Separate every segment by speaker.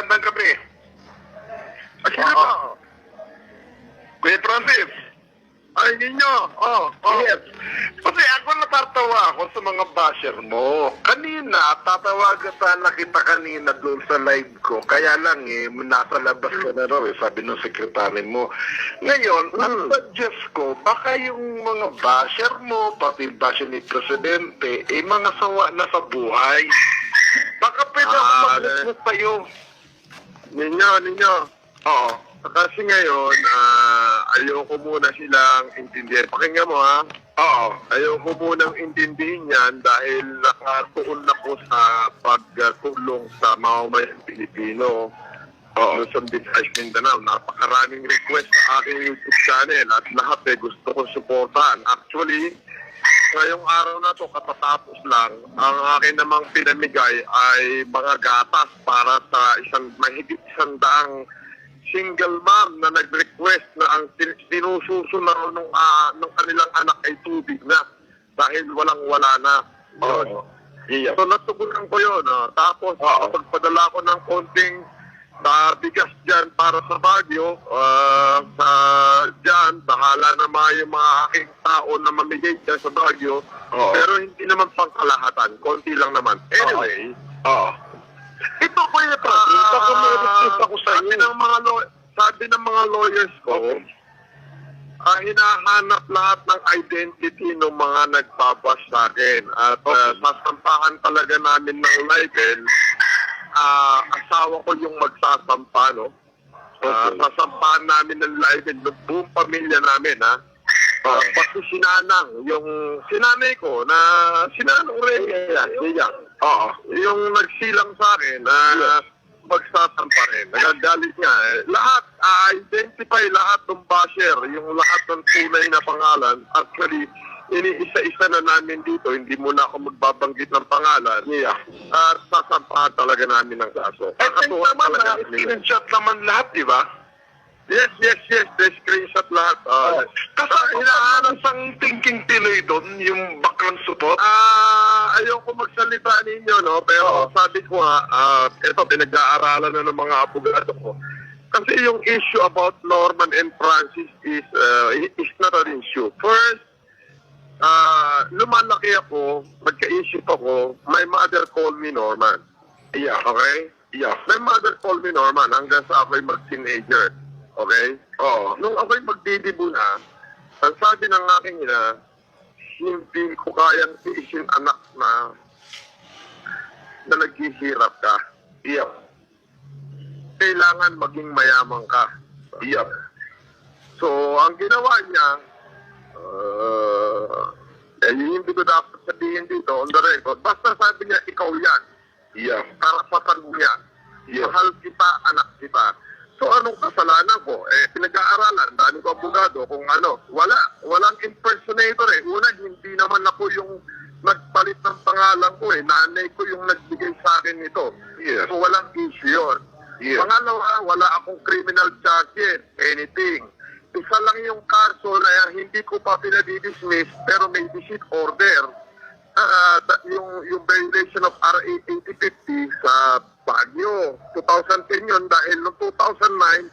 Speaker 1: magandang gabi. Sino ba? Kuya Francis. Ay, ninyo. Yes. Kasi ako natatawa ako sa mga basher mo. Kanina, tatawagan sana kita kanina doon sa live ko. Kaya lang nasa labas ka na raw sabi ng sekretary mo. Ngayon, ang suggest ko, baka yung mga basher mo, pati basher ni Presidente, mga sawa na sa buhay. Baka pwede ako mag-business sa'yo.
Speaker 2: Ninyo.
Speaker 1: Oo.
Speaker 2: Kasi ngayon, ayoko muna silang intindihin. Pakinggan mo ha.
Speaker 1: Oo.
Speaker 2: Ayoko munang intindihin yan dahil nakatuon na po sa pagtulong sa mamamayang Pilipino. Luzon, Visayas, Mindanao. Napakaraming request sa aking YouTube channel at lahat gusto kong supportan. Actually, ngayong araw na to katatapos lang, ang akin namang pinamigay ay mga gatas para sa mahigit 100 single mom na nag-request na ang sinususo na ng kanilang anak ay tubig na dahil walang-wala na.
Speaker 1: Yeah.
Speaker 2: So natugunan ko yun. Tapos pagpadala ko ng konting bigas dyan para sa Baguio, dyan, bahala naman yung mga aking tao na mamigay dyan sa Baguio. Pero hindi naman pangkalahatan, konti lang naman. Anyway, ito po yung sabi ng mga lawyers ko, hinahanap lahat ng identity ng mga nagbabash sa akin. At sasampahan talaga namin ng libel. Asawa ko yung magsasampa, no? Sasampahan namin ng libel ng buong pamilya namin, ha? Pati sinanay ko na sinanong Rhea. Yung nagsilang sa akin na magsasampa rin. Nagagalit niya. Lahat, identify lahat ng basher, yung lahat ng tunay na pangalan. Actually, iniisa-isa na namin dito. Hindi muna ako magbabanggit ng pangalan. At sasampahan talaga namin ng kaso.
Speaker 1: Kakatuwa talaga. Screenshot naman lahat, di ba?
Speaker 2: Yes. The screenshot lahat.
Speaker 1: Kasi hinahanap ang thinking Pinoy doon, yung background support.
Speaker 2: Ayoko magsalita ninyo, no? Pero sabi ko ito, pinag-aaralan na ng mga abogado ko. Kasi yung issue about Norman and Francis is not an issue. First, lumalaki ako, magka-issue ako, my mother called me Norman.
Speaker 1: Yeah.
Speaker 2: Okay?
Speaker 1: Yeah.
Speaker 2: My mother called me Norman hanggang sa ako'y mag-teenager. Okay? Nung ako'y magdidibo na, ang sabi ng aking ina, hindi ko kayang tiisin anak na naghihirap ka.
Speaker 1: Yeah.
Speaker 2: Kailangan maging mayaman ka.
Speaker 1: Yeah.
Speaker 2: So, ang ginawa niya, hindi ko dapat sabihin dito on the record, basta sabi niya, ikaw yan.
Speaker 1: Yeah.
Speaker 2: Karapatan mo yan.
Speaker 1: Yeah.
Speaker 2: Mahal kita, anak kita. So, anong kasalanan ko? Pinag-aaralan, dahil ko abogado, kung walang impersonator Una, hindi naman ako yung nagpalit ng pangalan ko Nanay ko yung nagbigay sa akin nito.
Speaker 1: Yeah.
Speaker 2: So, walang issue yun.
Speaker 1: Yeah.
Speaker 2: Pangalawa, wala akong criminal charges, anything. Isa lang yung kaso na hindi ko pa pinadidismiss, pero may visit order. Yung violation of RA 8050 sa Baguio. 2010 yun dahil noong 2009,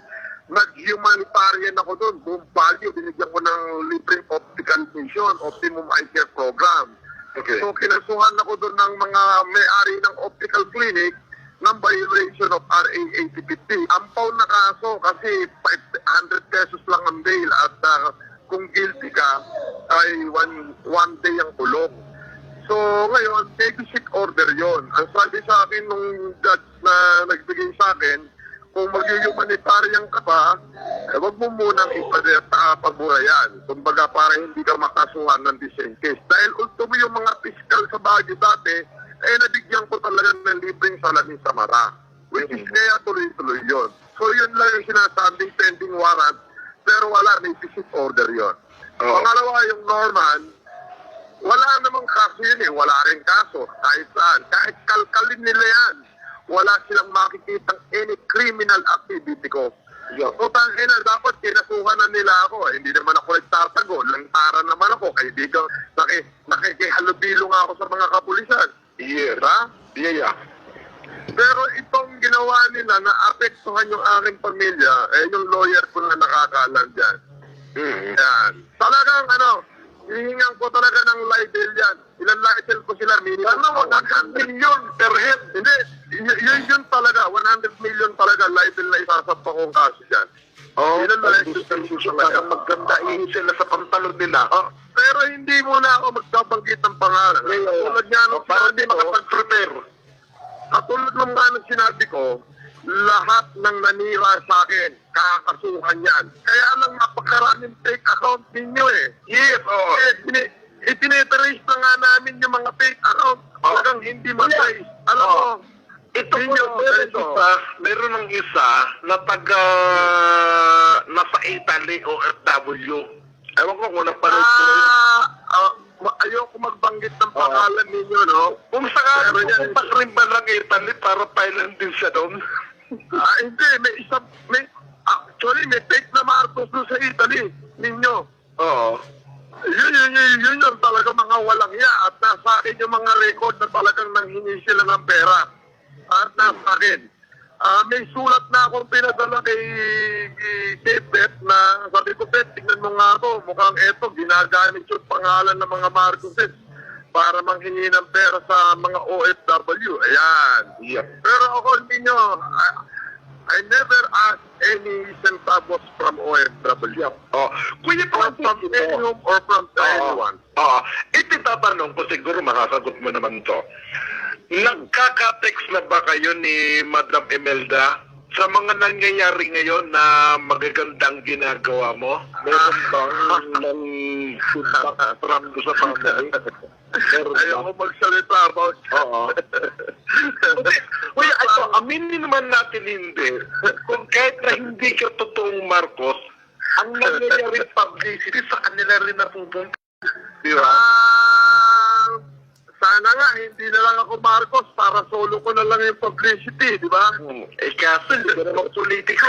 Speaker 2: nag-humanitarian ako doon. Buong Baguio, binigyan ko ng libreng optical vision, optimum eye care program.
Speaker 1: Okay.
Speaker 2: So, kinasuhan ako doon ng mga may-ari ng optical clinic ng violation of RA 8050. Ampaw na kaso kasi 500 pesos lang ang bail at kung guilty ka ay one day ang kulong. So, ngayon, may visit order yon. Ang sabi sa akin nung judge na nagbigay sa akin, kung mag-humanitarian ka pa, wag mo munang ipagmura yan. Kumbaga, para hindi ka makasuhan ng the same case. Dahil ultimo yung mga fiscal sa Baguio dati, nabigyan ko talaga ng libreng salamin sa Mara. Which is kaya tuloy-tuloy yon. So, yun lang yung sinasabing pending warrant, pero wala, may visit order yon. Pangalawa, yung Norman, wala namang kaso yun Wala rin kaso. Kahit saan. Kahit kalkalin nila yan. Wala silang makikitang any criminal activity ko.
Speaker 1: Yeah.
Speaker 2: So, tangina, dapat kinasuhan na nila ako. Hindi naman ako nagtatago. Lantaran naman ako. Kaibigan, nakikihalubilo nga ako sa mga kapulisan.
Speaker 1: Yes.
Speaker 2: Ha?
Speaker 1: Yeah.
Speaker 2: Pero itong ginawa nila na apektuhan yung aking pamilya, yung lawyer ko na nakakaalam dyan. Yan. Talagang hihingan ko talaga ng libel yan. Ilan libel ko sila, minimum. 100 million per head. Hindi, yun talaga, 100 million talaga libel na isasampa kong kaso dyan. Ilan libel ko talaga.
Speaker 1: Maggandain sila sa pantalon nila.
Speaker 2: Pero hindi muna ako magbabanggit ng pangalan. Tulad nga nung
Speaker 1: para hindi makapag-prepare.
Speaker 2: Katulad ng mga sinabi ko, lahat ng nanira sa akin, kakasuhan yan. Kaya lang napakaraming fake account ninyo eh.
Speaker 1: Yes, oo.
Speaker 2: Itinitrace na nga namin yung mga fake account. Talagang hindi matrace. Alam mo,
Speaker 1: ito po, meron ng isa na taga nasa Italy, OFW. Ewan ko kung napanood ko.
Speaker 2: Ayoko magbanggit ng pangalan ninyo, no?
Speaker 1: Kung sakali pupunta rin ba ng Italy para pilot din siya doon?
Speaker 2: Hindi, actually, may fake na Marcos doon sa Italy, ninyo.
Speaker 1: Oo.
Speaker 2: Yun yung talaga mga walang ya at nasa akin yung mga record na talagang nanghingi sila ng pera. At nasa akin. May sulat na akong pinadala kay Beth na sabi ko, Beth, tignan mo nga to. Mukhang eto, ginagamit yung pangalan ng mga Marcoses para manghingi ng pera sa mga OFW. Ayan.
Speaker 1: Yep.
Speaker 2: Pero ako ninyo, I never asked any centavos from OFW.
Speaker 1: Kuya,
Speaker 2: From anyone or from anyone.
Speaker 1: Ititatanong ko, siguro makakagot mo naman to. Nagkaka-text na ba kayo ni Madam Imelda sa mga nangyayari ngayon na magagandang ginagawa mo? Meron bang ng feedback from sa family?
Speaker 2: Ayaw ko magsalita about
Speaker 1: Kuya, aminin naman natin hindi. Kung kahit na hindi ka totoong Marcos, ang nangyayari publicity sa kanila rin napupunta. Di ba?
Speaker 2: Sana nga, hindi na lang ako Marcos para solo ko na lang yung publicity, di ba?
Speaker 1: Kaso, hindi ka naman politiko.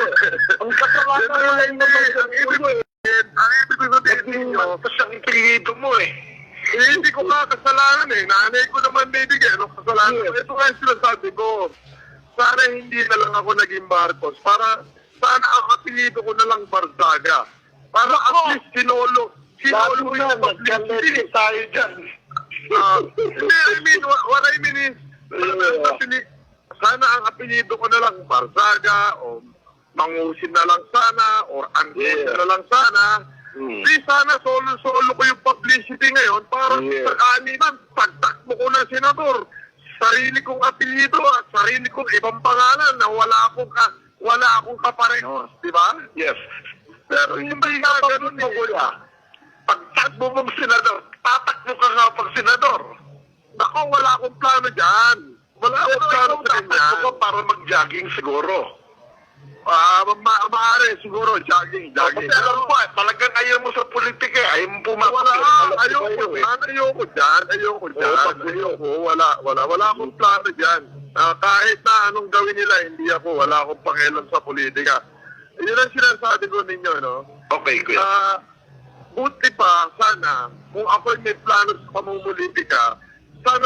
Speaker 1: Ang kasalanan mo lang naman sa ulo eh.
Speaker 2: Ang ibig ko sabihin ninyo,
Speaker 1: Tapos ang ipilido mo eh.
Speaker 2: hindi ko nga kasalanan eh. Nanay ko naman bibigyan. Anong kasalanan ko? Ito nga yung sinasabi ko. Sana hindi na lang ako naging Marcos. Sana ang apelido ko na lang Barzaga. Para at least sinolo
Speaker 1: Lalo
Speaker 2: ko
Speaker 1: na,
Speaker 2: yung publicity.
Speaker 1: nagkalete tayo dyan.
Speaker 2: What I mean is, sana ang apelido ko na lang Barzaga o Mangusin na lang sana or Andres na lang sana. Di sana solo-solo ko yung publicity ngayon para sa kaniman, pagtakbo ko ng senador, sarili kong apelido at sarili kong ibang pangalan na wala akong kaparehos, di ba?
Speaker 1: Yes.
Speaker 2: Pero hindi nga ganun eh.
Speaker 1: Pagtakbo mong senador, tatakbo ka nga pag senador.
Speaker 2: Nako, wala akong plano dyan. Wala akong plano sa kanya.
Speaker 1: Tatakbo ka para mag-jogging siguro.
Speaker 2: Maaari siguro, jogging.
Speaker 1: Kasi alam ko, talagang ayaw mo sa politika, ayaw mo pumasok.
Speaker 2: Ayoko dyan. Wala akong plano dyan. Kahit na anong gawin nila, hindi ako, wala akong pakialam sa politika. Yun ang sinasabi ko ninyo, no?
Speaker 1: Okay, kuya.
Speaker 2: Buti pa, sana, kung ako may plano sa pamumulitika, sana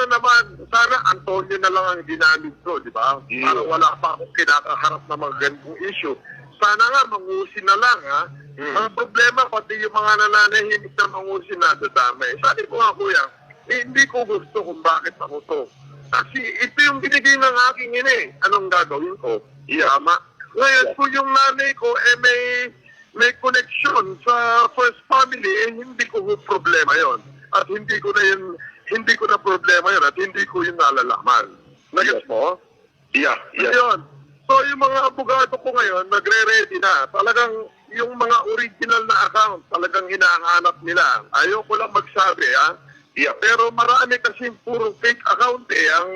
Speaker 2: Antonio na lang ang ginamit ko, di ba? Para wala pa akong kinakaharap na mga ganitong issue. Sana nga, mangusin na lang, ha? Ang problema, pati yung mga nananahimik na mangusin na dadamay. Sabi ko nga, kuya, hindi ko gusto kung bakit ako to. Kasi ito yung binigay ng aking ina. Anong gagawin ko? Tama. Ngayon, kung yung nanay ko, may connection sa first family, hindi ko problema yon. At hindi ko na problema yun at hindi ko yun nalalaman. Nagets mo?
Speaker 1: Yeah.
Speaker 2: Ayun. So yung mga abogado ko ngayon, nagre-ready na. Talagang yung mga original na account, talagang hinahanap nila. Ayoko lang magsabi, ha? Yeah. Pero marami kasi puro fake account ang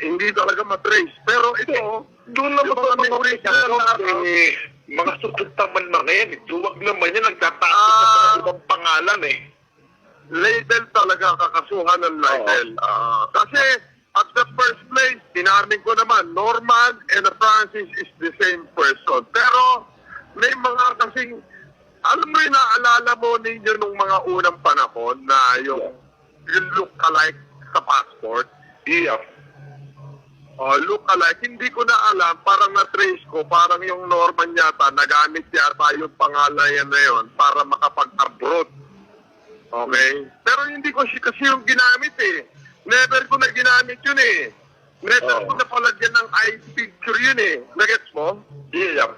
Speaker 2: hindi talaga matrace. Pero ito,
Speaker 1: doon naman sa mga original na account, mga susuntaman na ngayon. Duwag naman yan, nagtataas sa ibang pangalan eh.
Speaker 2: Label talaga, kakasuhan ng label. Kasi at the first place, tinamin ko naman, Norman and Francis is the same person. Pero may mga kasing, alam mo yung naalala mo ninyo nung mga unang panahon na yung look alike sa passport?
Speaker 1: Yeah.
Speaker 2: Look-alike, hindi ko na alam, parang na-trace ko, parang yung Norman yata, nagamit yata yung pangalan na yun para makapag-abroad. Okay? Pero hindi ko kasi yung ginamit eh. Never ko na ginamit yun eh. Never ko na palagyan ng ID picture yun eh. Nagets mo?
Speaker 1: Yeah.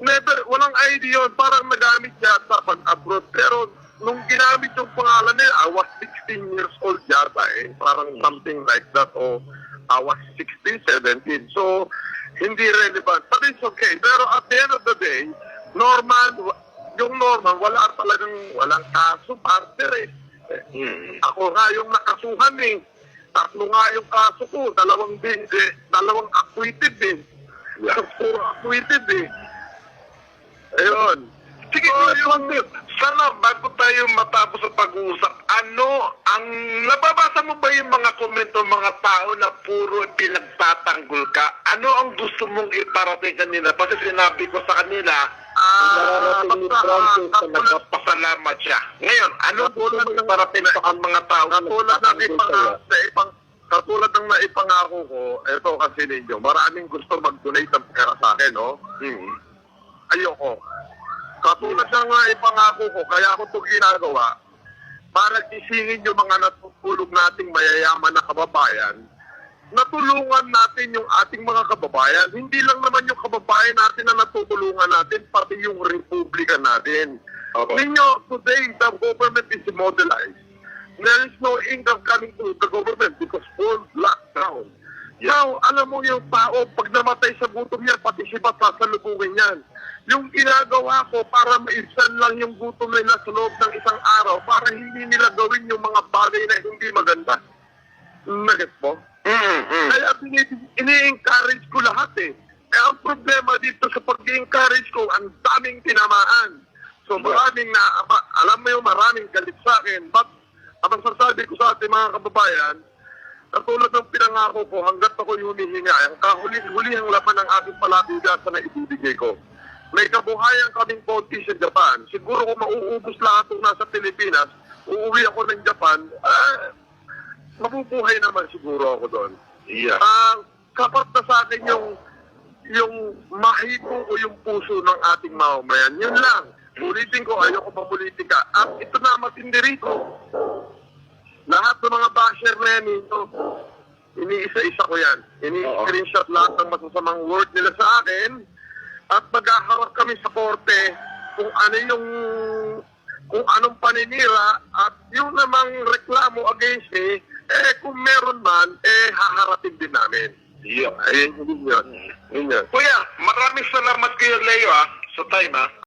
Speaker 2: Never, walang ID yun. Parang nagamit yata pag-abroad. Pero nung ginamit yung pangalan nila, I was 16 years old yata eh. Parang something like that. O I was 16, 17. So, hindi relevant. But it's okay. Pero at the end of the day, yung Norman, walang kaso, partner eh. Ako nga yung nakasuhan eh. 3 nga yung kaso ko. 2 acquitted eh. Puro acquitted eh. Ayun.
Speaker 1: Sige, sana bago tayo matapos ang pag-uusap, ang nababasa mo ba yung mga komento ng mga tao na puro pinagtatanggol ka? Ano ang gusto mong iparating kanila? Kasi sinabi ko sa kanila, nararating ni Francis na nagpapasalamat siya. Ngayon, ano gusto mong iparating sa mga tao na
Speaker 2: Katulad ng naipangako ko, eto kasi ninyo, maraming gusto mag-donate ng pera sa akin, no? Ayoko. Katulad ng naipangako ko, kaya ako ito ginagawa, para gisingin yung mga natutulog nating mayayaman na kababayan, natulungan natin yung ating mga kababayan. Hindi lang naman yung kababayan natin na natutulungan natin, pati yung republika natin. Ninyo, today, the government is immobilized. There is no income coming to the government because full lockdown. Now, alam mo yung tao, pag namatay sa gutom yan, pati siya sasalubungin yan. Yung ginagawa ko para maisan lang yung gutom nila sa loob ng isang araw para hindi nila gawin yung mga bagay na hindi maganda. Nagets mo? Kaya ini-encourage ko lahat eh. Kaya ang problema dito sa pag-encourage ko, ang daming tinamaan. So maraming alam mo yung maraming galit sa akin. But ang masasabi ko sa ating mga kababayan, katulad ng pinangako ko, hanggat ako humihinga, ang kahuli-hulihang laman ng aking palabigatan na ibibigay ko. May kabuhayan kaming konti sa Japan. Siguro kung mauubos lahat kung nasa Pilipinas, uuwi ako ng Japan, mabubuhay naman siguro ako doon.
Speaker 1: Yeah.
Speaker 2: Kapat na sa akin yung mahiko o yung puso ng ating mamamayan. Yun lang. Ulitin ko, ayoko mamulitika. At ito na matindi rito. Lahat ng mga basher na yan ito, iniisa-isa ko yan. Ini-screenshot lahat ng masasamang word nila sa akin at maghaharap kami sa korte kung anong paninira at yung namang reklamo against me, kung meron man, haharapin din namin.
Speaker 1: Yeah.
Speaker 2: Ayun yun.
Speaker 1: Kuya, maraming salamat kayo, Leo, sa time,